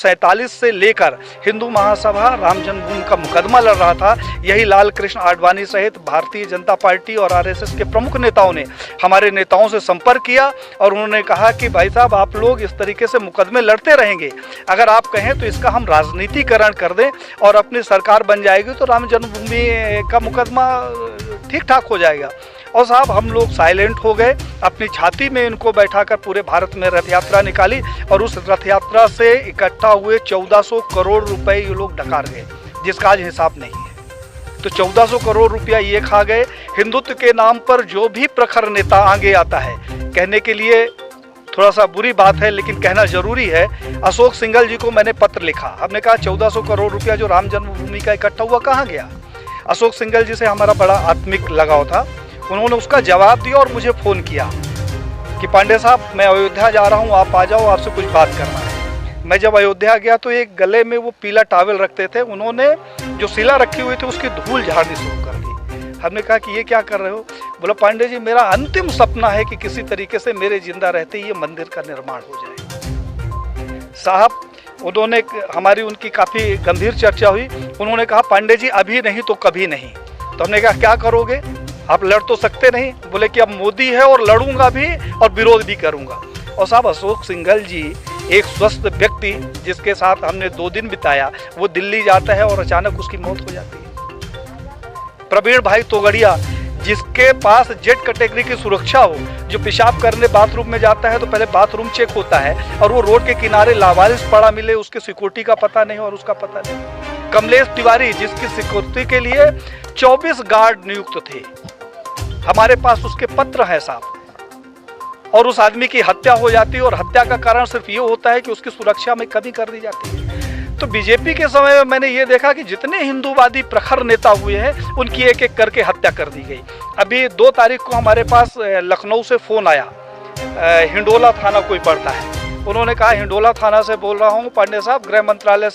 1947 से लेकर हिंदू महासभा राम जन्मभूमि का मुकदमा लड़ रहा था। यही लाल कृष्ण आडवाणी सहित भारतीय जनता पार्टी और आरएसएस के प्रमुख नेताओं ने हमारे नेताओं से संपर्क किया और उन्होंने कहा कि भाई साहब, आप लोग इस तरीके से मुकदमे लड़ते रहेंगे, अगर आप कहें तो इसका हम राजनीतिकरण कर दें और अपनी सरकार बन जाएगी तो राम जन्मभूमि का मुकदमा ठीक ठाक हो जाएगा। और साहब, हम लोग साइलेंट हो गए, अपनी छाती में इनको बैठाकर पूरे भारत में रथ यात्रा निकाली और उस रथ यात्रा से इकट्ठा हुए 1400 करोड़ रुपए ये लोग डकार गए, जिसका आज हिसाब नहीं है। तो 1400 करोड़ रुपया ये खा गए। हिंदुत्व के नाम पर जो भी प्रखर नेता आगे आता है, कहने के लिए थोड़ा सा बुरी बात है लेकिन कहना जरूरी है, अशोक सिंघल जी को मैंने पत्र लिखा। हमने कहा 1400 करोड़ रुपया जो राम जन्मभूमि का इकट्ठा हुआ कहाँ गया। अशोक सिंघल जी से हमारा बड़ा आत्मिक लगाव था। उन्होंने उसका जवाब दिया और मुझे फ़ोन किया कि पांडे साहब, मैं अयोध्या जा रहा हूँ, आप आ जाओ, आपसे कुछ बात करना है। मैं जब अयोध्या गया तो एक गले में वो पीला टॉवल रखते थे, उन्होंने जो शिला रखी हुई थी उसकी धूल झाड़नी शुरू कर दी। हमने कहा कि ये क्या कर रहे हो। बोला, पांडे जी, मेरा अंतिम सपना है कि किसी तरीके से मेरे जिंदा रहते ही ये मंदिर का निर्माण हो जाए। साहब, उन्होंने हमारी उनकी काफ़ी गंभीर चर्चा हुई। उन्होंने कहा, पांडे जी, अभी नहीं तो कभी नहीं। तो हमने कहा, क्या करोगे, आप लड़ तो सकते नहीं। बोले कि अब मोदी है और लड़ूंगा भी और विरोध भी करूंगा। और साहब, अशोक सिंघल जी एक स्वस्थ व्यक्ति जिसके साथ हमने 2 दिन बिताया, वो दिल्ली जाता है और अचानक उसकी मौत हो जाती है। प्रवीण भाई तोगड़िया, जिसके पास जेड कैटेगरी की सुरक्षा हो, जो पेशाब करने बाथरूम में जाता है तो पहले बाथरूम चेक होता है और वो रोड के किनारे लावारिस पड़ा मिले, उसके सिक्योरिटी का पता नहीं और उसका पता नहीं। कमलेश तिवारी, जिसकी सिक्योरिटी के लिए 24 गार्ड नियुक्त थे, हमारे पास उसके पत्र हैं साहब, और उस आदमी की हत्या हो जाती है और हत्या का कारण सिर्फ ये होता है कि उसकी सुरक्षा में कमी कर दी जाती है। तो बीजेपी के समय में मैंने ये देखा कि जितने हिंदूवादी प्रखर नेता हुए हैं, उनकी एक एक करके हत्या कर दी गई। अभी 2 तारीख को हमारे पास लखनऊ से फ़ोन आया, हिंडोला थाना कोई पड़ता है, उन्होंने कहा, हिंडोला थाना से बोल रहा हूँ पांडे साहब, गृह मंत्रालय